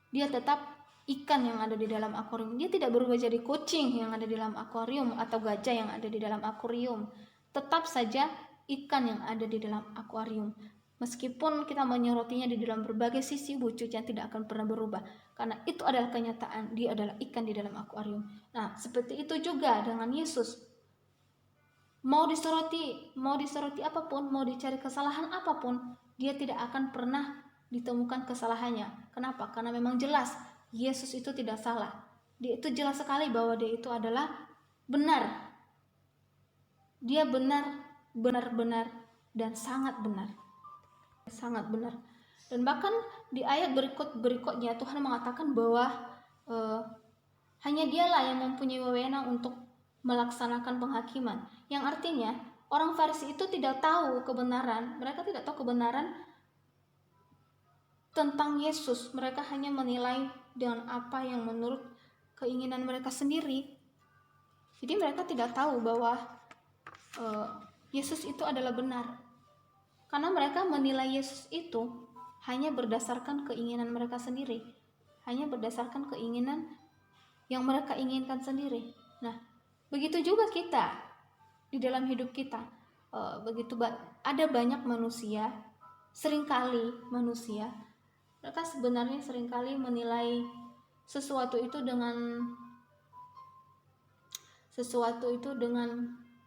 S1: Dia tetap ikan yang ada di dalam akuarium. Dia tidak berubah jadi kucing yang ada di dalam akuarium atau gajah yang ada di dalam akuarium. Tetap saja ikan yang ada di dalam akuarium. Meskipun kita menyorotinya di dalam berbagai sisi, wujudnya tidak akan pernah berubah. Karena itu adalah kenyataan, dia adalah ikan di dalam akuarium. Nah, seperti itu juga dengan Yesus. Mau disoroti apapun, mau dicari kesalahan apapun, dia tidak akan pernah ditemukan kesalahannya. Kenapa? Karena memang jelas Yesus itu tidak salah. Dia itu jelas sekali bahwa dia itu adalah benar. Dia benar-benar dan sangat benar. Sangat benar. Dan bahkan di ayat berikutnya Tuhan mengatakan bahwa hanya dialah yang mempunyai wewenang untuk melaksanakan penghakiman. Yang artinya orang Farisi itu tidak tahu kebenaran. Mereka tidak tahu kebenaran tentang Yesus. Mereka hanya menilai dengan apa yang menurut keinginan mereka sendiri. Jadi mereka tidak tahu bahwa Yesus itu adalah benar, karena mereka menilai Yesus itu hanya berdasarkan keinginan mereka sendiri, hanya berdasarkan keinginan yang mereka inginkan sendiri. Nah, begitu juga kita di dalam hidup kita. Ada banyak manusia, seringkali manusia, mereka sebenarnya seringkali menilai sesuatu itu dengan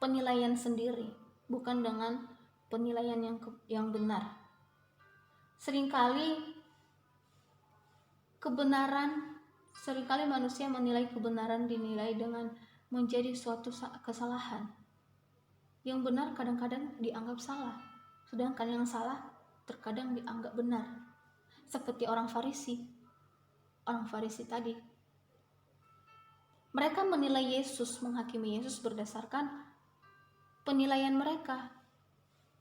S1: penilaian sendiri, bukan dengan penilaian yang benar. Seringkali manusia menilai kebenaran dinilai dengan menjadi suatu kesalahan. Yang benar kadang-kadang dianggap salah, sedangkan yang salah terkadang dianggap benar. Seperti orang Farisi tadi. Mereka menilai Yesus, menghakimi Yesus berdasarkan penilaian mereka.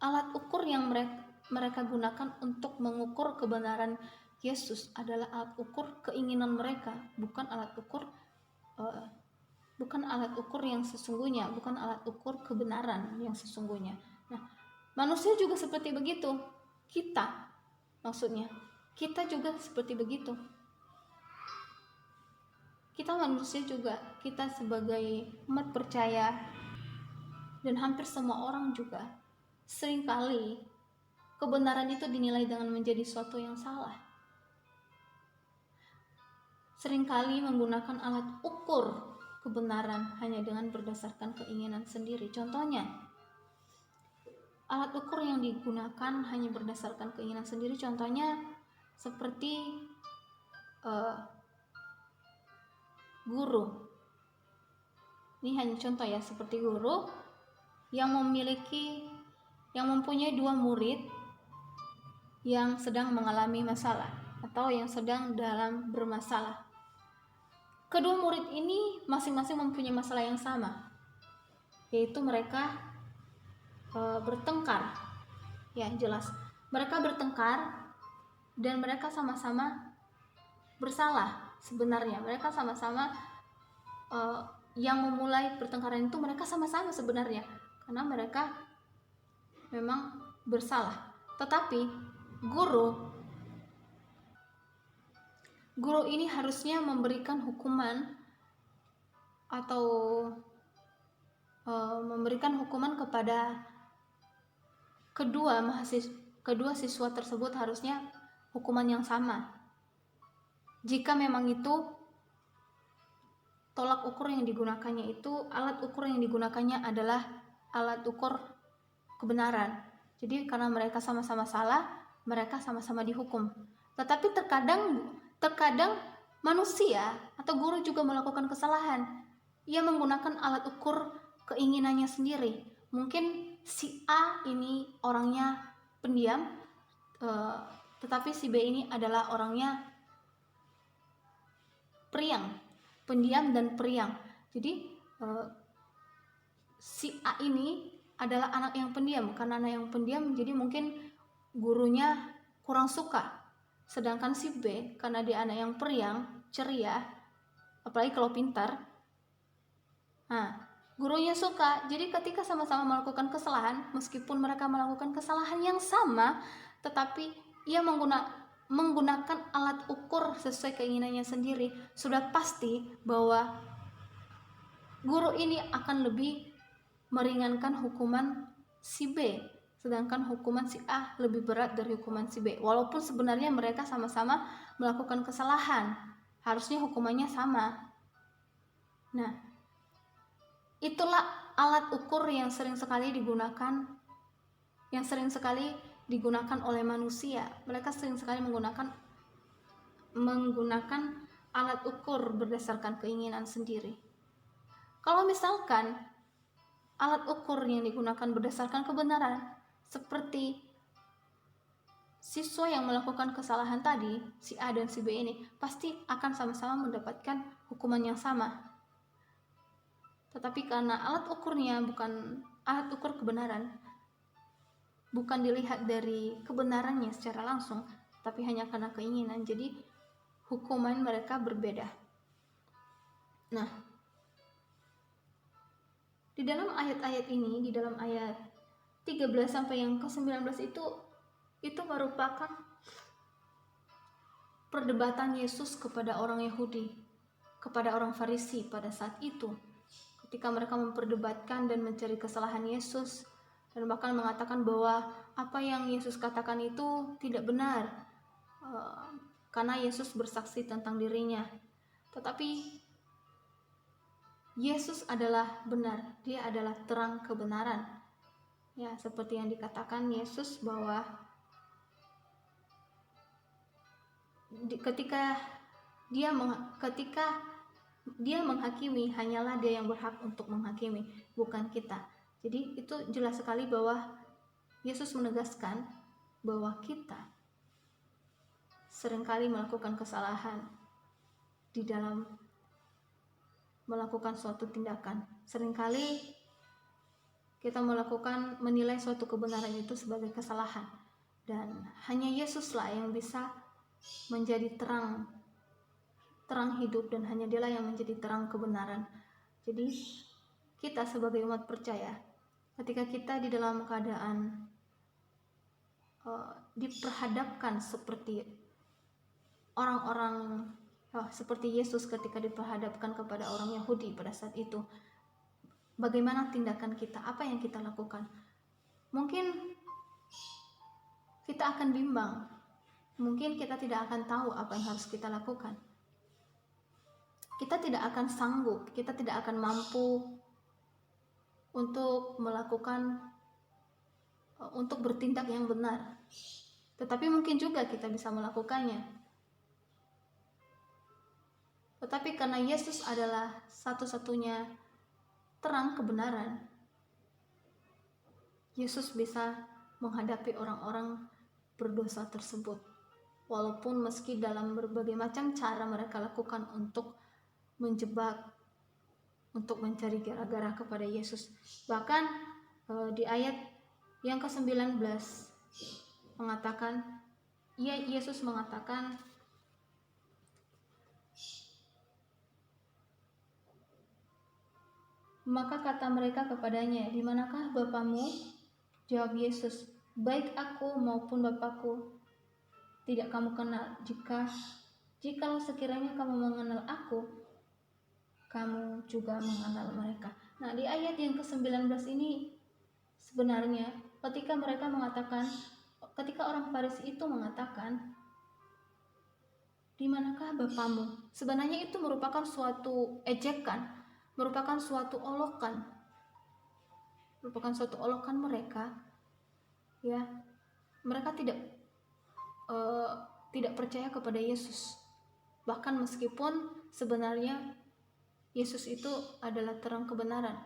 S1: Alat ukur yang mereka gunakan untuk mengukur kebenaran Yesus adalah alat ukur keinginan mereka, bukan alat ukur yang sesungguhnya, bukan alat ukur kebenaran yang sesungguhnya. Nah, manusia juga seperti begitu. Kita juga seperti begitu. Kita manusia juga, kita sebagai umat percaya dan hampir semua orang juga seringkali kebenaran itu dinilai dengan menjadi suatu yang salah. Seringkali menggunakan alat ukur kebenaran hanya dengan berdasarkan keinginan sendiri. Contohnya, alat ukur yang digunakan hanya berdasarkan keinginan sendiri, contohnya seperti guru. Ini hanya contoh ya, seperti guru yang mempunyai 2 murid yang sedang mengalami masalah atau yang sedang dalam bermasalah. Kedua murid ini masing-masing mempunyai masalah yang sama, yaitu mereka bertengkar. Ya, jelas. Mereka bertengkar dan mereka sama-sama bersalah sebenarnya. Mereka sama-sama yang memulai pertengkaran itu mereka sama-sama sebenarnya, karena mereka memang bersalah. Tetapi guru ini harusnya memberikan hukuman atau memberikan hukuman kepada kedua siswa tersebut, harusnya hukuman yang sama. Jika memang itu tolak ukur yang digunakannya itu, alat ukur yang digunakannya adalah alat ukur kebenaran. Jadi karena mereka sama-sama salah, mereka sama-sama dihukum. Tetapi terkadang manusia atau guru juga melakukan kesalahan. Ia menggunakan alat ukur keinginannya sendiri. Mungkin si A ini orangnya pendiam, tetapi si B ini adalah orangnya pendiam dan periang. Jadi si A ini adalah anak yang pendiam. Karena anak yang pendiam, jadi mungkin gurunya kurang suka. Sedangkan si B, karena dia anak yang periang, ceria, apalagi kalau pintar, gurunya suka. Jadi ketika sama-sama melakukan kesalahan, meskipun mereka melakukan kesalahan yang sama, tetapi ia menggunakan alat ukur sesuai keinginannya sendiri, sudah pasti bahwa guru ini akan lebih meringankan hukuman si B, sedangkan hukuman si A lebih berat dari hukuman si B. Walaupun sebenarnya mereka sama-sama melakukan kesalahan, harusnya hukumannya sama. Nah, itulah alat ukur yang sering sekali digunakan oleh manusia. Mereka sering sekali menggunakan alat ukur berdasarkan keinginan sendiri. Kalau misalkan alat ukur yang digunakan berdasarkan kebenaran, seperti siswa yang melakukan kesalahan tadi, si A dan si B ini, pasti akan sama-sama mendapatkan hukuman yang sama. Tetapi karena alat ukurnya bukan alat ukur kebenaran, bukan dilihat dari kebenarannya secara langsung, tapi hanya karena keinginan, jadi hukuman mereka berbeda. Nah, di dalam ayat-ayat ini, di dalam ayat 13 sampai yang ke-19 itu merupakan perdebatan Yesus kepada orang Yahudi, kepada orang Farisi pada saat itu, ketika mereka memperdebatkan dan mencari kesalahan Yesus, dan bahkan mengatakan bahwa apa yang Yesus katakan itu tidak benar, karena Yesus bersaksi tentang dirinya. Tetapi Yesus adalah benar, dia adalah terang kebenaran. Ya, seperti yang dikatakan Yesus bahwa ketika dia menghakimi, hanyalah dia yang berhak untuk menghakimi, bukan kita. Jadi itu jelas sekali bahwa Yesus menegaskan bahwa kita seringkali melakukan kesalahan di dalam melakukan suatu tindakan. Seringkali kita menilai suatu kebenaran itu sebagai kesalahan, dan hanya Yesuslah yang bisa menjadi terang hidup, dan hanya Dialah yang menjadi terang kebenaran. Jadi kita sebagai umat percaya, ketika kita di dalam keadaan diperhadapkan seperti orang-orang seperti Yesus ketika diperhadapkan kepada orang Yahudi pada saat itu, bagaimana tindakan kita, apa yang kita lakukan? Mungkin kita akan bimbang, mungkin kita tidak akan tahu apa yang harus kita lakukan. Kita tidak akan sanggup, kita tidak akan mampu untuk bertindak yang benar. Tetapi mungkin juga kita bisa melakukannya. Tetapi karena Yesus adalah satu-satunya terang kebenaran, Yesus bisa menghadapi orang-orang berdosa tersebut. Walaupun meski dalam berbagai macam cara mereka lakukan untuk menjebak, untuk mencari gara-gara kepada Yesus. Bahkan di ayat yang ke-19 mengatakan, Yesus mengatakan, maka kata mereka kepadanya, "Di manakah Bapamu?" Jawab Yesus, "Baik aku maupun Bapakku tidak kamu kenal. Jikalau sekiranya kamu mengenal aku, kamu juga mengenal mereka." Nah, di ayat yang ke-19 ini sebenarnya ketika orang Farisi itu mengatakan, "Di manakah Bapamu?" Sebenarnya itu merupakan suatu ejekan, merupakan suatu olokan mereka. Ya, mereka tidak percaya kepada Yesus. Bahkan meskipun sebenarnya Yesus itu adalah terang kebenaran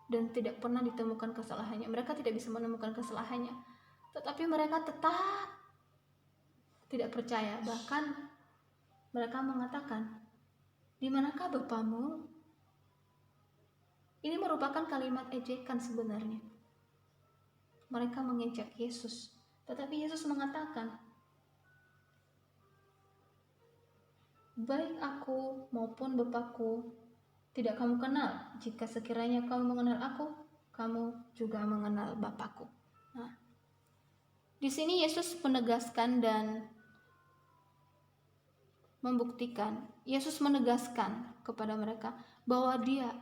S1: dan tidak pernah ditemukan kesalahannya, mereka tidak bisa menemukan kesalahannya, tetapi mereka tetap tidak percaya. Bahkan mereka mengatakan, "Di manakah Bapamu?" Ini merupakan kalimat ejekan sebenarnya. Mereka mengejek Yesus, tetapi Yesus mengatakan, "Baik aku maupun Bapakku tidak kamu kenal. Jika sekiranya kamu mengenal aku, kamu juga mengenal Bapakku." Nah, di sini Yesus menegaskan dan membuktikan. Yesus menegaskan kepada mereka bahwa Dia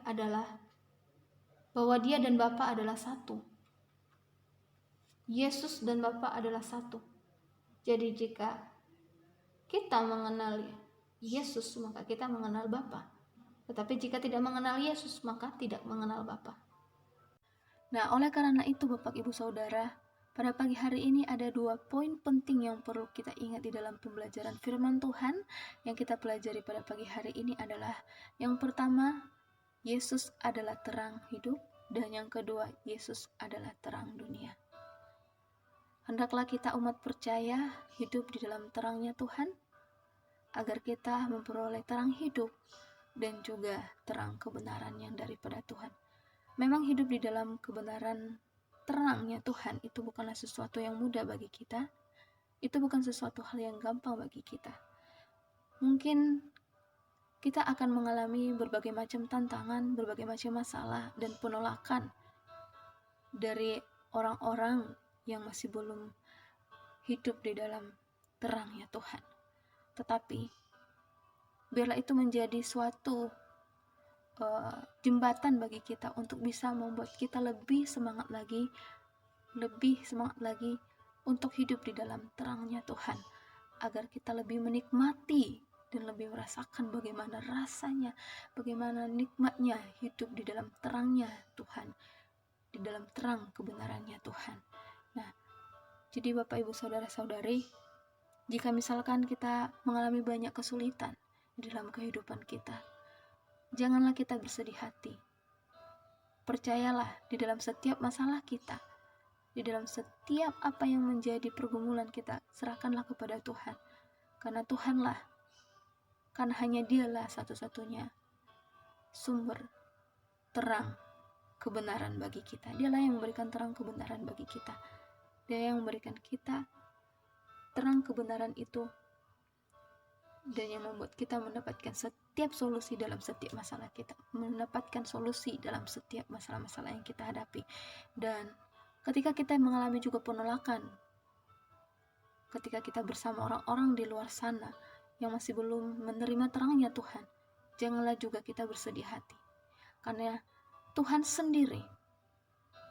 S1: dan Bapa adalah satu. Yesus dan Bapa adalah satu. Jadi jika kita mengenal Yesus, maka kita mengenal Bapa. Tetapi jika tidak mengenal Yesus, maka tidak mengenal Bapa. Nah, oleh karena itu Bapak Ibu Saudara, pada pagi hari ini ada 2 poin penting yang perlu kita ingat di dalam pembelajaran firman Tuhan yang kita pelajari pada pagi hari ini adalah, yang pertama, Yesus adalah terang hidup, dan yang kedua, Yesus adalah terang dunia. Hendaklah kita umat percaya hidup di dalam terangnya Tuhan, agar kita memperoleh terang hidup dan juga terang kebenaran yang daripada Tuhan. Memang hidup di dalam kebenaran terangnya Tuhan itu bukanlah sesuatu yang mudah bagi kita. Itu bukan sesuatu hal yang gampang bagi kita. Mungkin kita akan mengalami berbagai macam tantangan, berbagai macam masalah dan penolakan dari orang-orang yang masih belum hidup di dalam terangnya Tuhan. Tetapi biarlah itu menjadi suatu jembatan bagi kita untuk bisa membuat kita lebih semangat lagi untuk hidup di dalam terangnya Tuhan, agar kita lebih menikmati dan lebih merasakan bagaimana rasanya, bagaimana nikmatnya hidup di dalam terangnya Tuhan, di dalam terang kebenarannya Tuhan. Nah, jadi Bapak Ibu Saudara-saudari, jika misalkan kita mengalami banyak kesulitan di dalam kehidupan kita, janganlah kita bersedih hati. Percayalah, di dalam setiap masalah kita, di dalam setiap apa yang menjadi pergumulan kita, serahkanlah kepada Tuhan. Karena Tuhanlah, karena hanya Dialah satu-satunya sumber terang kebenaran bagi kita. Dialah yang memberikan terang kebenaran bagi kita. Dia yang memberikan kita terang kebenaran itu, dan yang membuat kita mendapatkan setiap solusi dalam setiap masalah kita, mendapatkan solusi dalam setiap masalah-masalah yang kita hadapi. Dan ketika kita mengalami juga penolakan, ketika kita bersama orang-orang di luar sana yang masih belum menerima terangnya Tuhan, janganlah juga kita bersedih hati. Karena Tuhan sendiri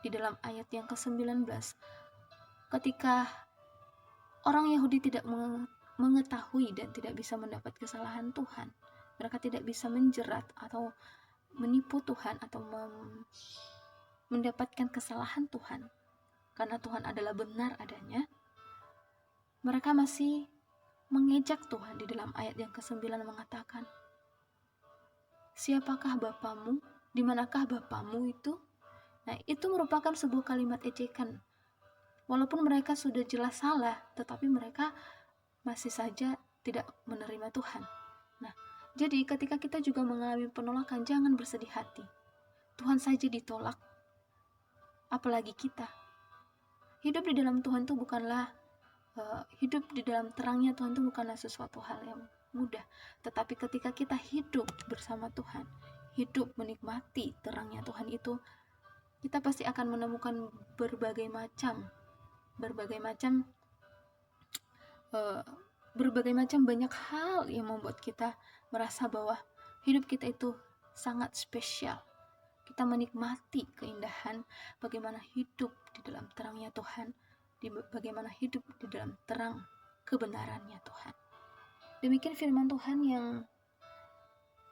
S1: di dalam ayat yang ke-19, ketika orang Yahudi tidak mengetahui dan tidak bisa mendapat kesalahan Tuhan, mereka tidak bisa menjerat atau menipu Tuhan atau mendapatkan kesalahan Tuhan, karena Tuhan adalah benar adanya, mereka masih mengejek Tuhan. Di dalam ayat yang ke-9 mengatakan, siapakah Bapamu? Di manakah Bapamu itu? Nah, itu merupakan sebuah kalimat ejekan. Walaupun mereka sudah jelas salah, tetapi mereka masih saja tidak menerima Tuhan. Nah, jadi ketika kita juga mengalami penolakan, jangan bersedih hati. Tuhan saja ditolak, apalagi kita. Hidup di dalam Tuhan itu bukanlah hidup di dalam terangnya Tuhan itu bukanlah sesuatu hal yang mudah. Tetapi ketika kita hidup bersama Tuhan, hidup menikmati terangnya Tuhan itu, kita pasti akan menemukan berbagai macam banyak hal yang membuat kita merasa bahwa hidup kita itu sangat spesial. Kita menikmati keindahan bagaimana hidup di dalam terangnya Tuhan, bagaimana hidup di dalam terang kebenarannya Tuhan. Demikian firman Tuhan yang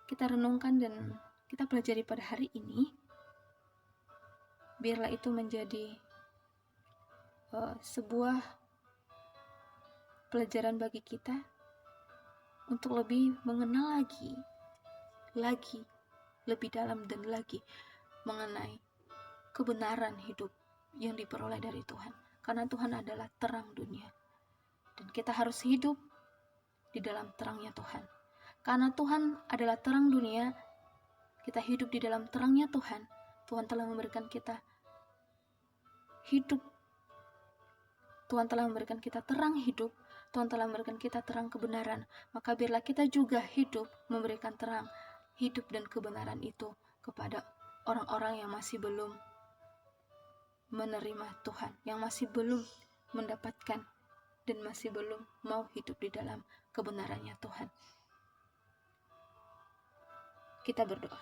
S1: kita renungkan dan kita pelajari pada hari ini. Biarlah itu menjadi sebuah pelajaran bagi kita untuk lebih mengenal lagi lebih dalam dan lagi mengenai kebenaran hidup yang diperoleh dari Tuhan. Karena Tuhan adalah terang dunia, dan kita harus hidup di dalam terangnya Tuhan. Karena Tuhan adalah terang dunia, kita hidup di dalam terangnya Tuhan. Tuhan telah memberikan kita hidup, Tuhan telah memberikan kita terang hidup, Tuhan telah memberikan kita terang kebenaran. Maka biarlah kita juga hidup memberikan terang hidup dan kebenaran itu kepada orang-orang yang masih belum menerima Tuhan, yang masih belum mendapatkan dan masih belum mau hidup di dalam kebenarannya Tuhan. Kita berdoa.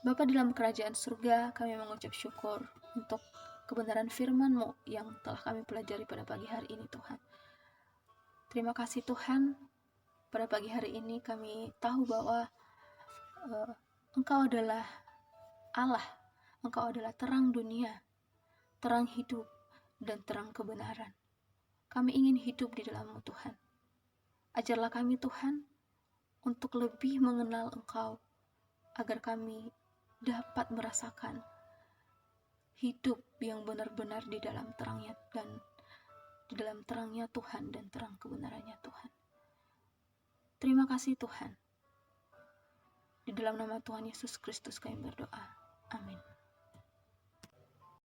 S1: Bapa dalam kerajaan surga, kami mengucap syukur untuk kebenaran firman-Mu yang telah kami pelajari pada pagi hari ini Tuhan. Terima kasih Tuhan, pada pagi hari ini kami tahu bahwa Engkau adalah Allah, Engkau adalah terang dunia, terang hidup, dan terang kebenaran. Kami ingin hidup di dalam-Mu Tuhan. Ajarlah kami Tuhan untuk lebih mengenal Engkau, agar kami dapat merasakan hidup yang benar-benar di dalam terangnya dan di dalam terangnya Tuhan dan terang kebenarannya Tuhan. Terima kasih Tuhan. Di dalam nama Tuhan Yesus Kristus kami berdoa.